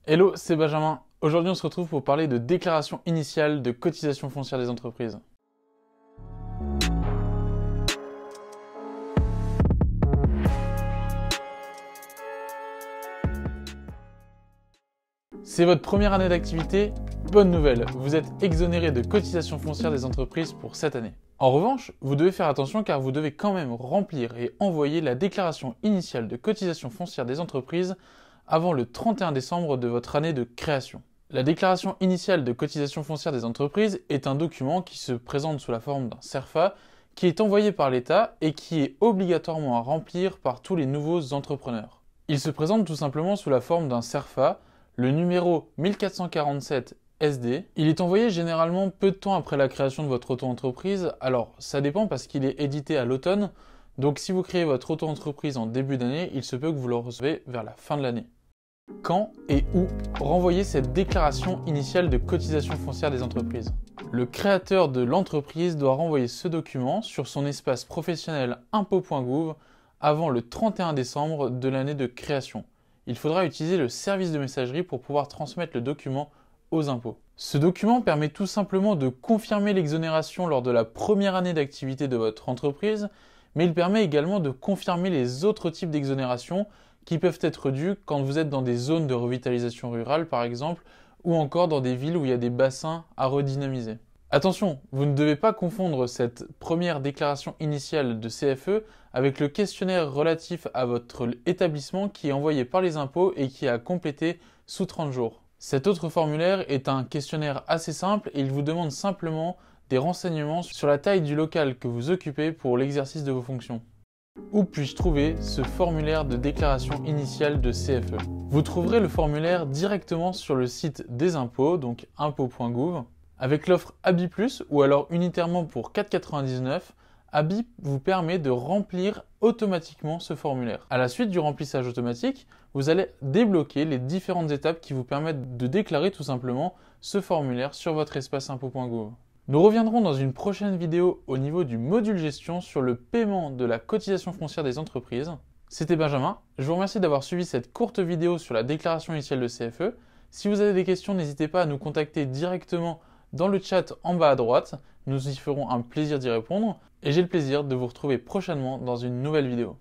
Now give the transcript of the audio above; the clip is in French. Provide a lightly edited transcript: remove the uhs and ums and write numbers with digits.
Hello, c'est Benjamin. Aujourd'hui, on se retrouve pour parler de déclaration initiale de cotisation foncière des entreprises. C'est votre première année d'activité? Bonne nouvelle, vous êtes exonéré de cotisation foncière des entreprises pour cette année. En revanche, vous devez faire attention car vous devez quand même remplir et envoyer la déclaration initiale de cotisation foncière des entreprises avant le 31 décembre de votre année de création. La déclaration initiale de cotisation foncière des entreprises est un document qui se présente sous la forme d'un CERFA qui est envoyé par l'État et qui est obligatoirement à remplir par tous les nouveaux entrepreneurs. Il se présente tout simplement sous la forme d'un CERFA, le numéro 1447 SD. Il est envoyé généralement peu de temps après la création de votre auto-entreprise. Alors, ça dépend parce qu'il est édité à l'automne. Donc, si vous créez votre auto-entreprise en début d'année, il se peut que vous le recevez vers la fin de l'année. Quand et où renvoyer cette déclaration initiale de cotisation foncière des entreprises? Le créateur de l'entreprise doit renvoyer ce document sur son espace professionnel impôts.gouv avant le 31 décembre de l'année de création. Il faudra utiliser le service de messagerie pour pouvoir transmettre le document aux impôts. Ce document permet tout simplement de confirmer l'exonération lors de la première année d'activité de votre entreprise, mais il permet également de confirmer les autres types d'exonération qui peuvent être dus quand vous êtes dans des zones de revitalisation rurale par exemple, ou encore dans des villes où il y a des bassins à redynamiser. Attention, vous ne devez pas confondre cette première déclaration initiale de CFE avec le questionnaire relatif à votre établissement qui est envoyé par les impôts et qui est à compléter sous 30 jours. Cet autre formulaire est un questionnaire assez simple et il vous demande simplement des renseignements sur la taille du local que vous occupez pour l'exercice de vos fonctions. Où puis-je trouver ce formulaire de déclaration initiale de CFE? Vous trouverez le formulaire directement sur le site des impôts, donc impôts.gouv. Avec l'offre Abi+, ou alors unitairement pour 4,99 €, Abi vous permet de remplir automatiquement ce formulaire. À la suite du remplissage automatique, vous allez débloquer les différentes étapes qui vous permettent de déclarer tout simplement ce formulaire sur votre espace impôts.gouv. Nous reviendrons dans une prochaine vidéo au niveau du module gestion sur le paiement de la cotisation foncière des entreprises. C'était Benjamin, je vous remercie d'avoir suivi cette courte vidéo sur la déclaration initiale de CFE. Si vous avez des questions, n'hésitez pas à nous contacter directement dans le chat en bas à droite, nous y ferons un plaisir d'y répondre et j'ai le plaisir de vous retrouver prochainement dans une nouvelle vidéo.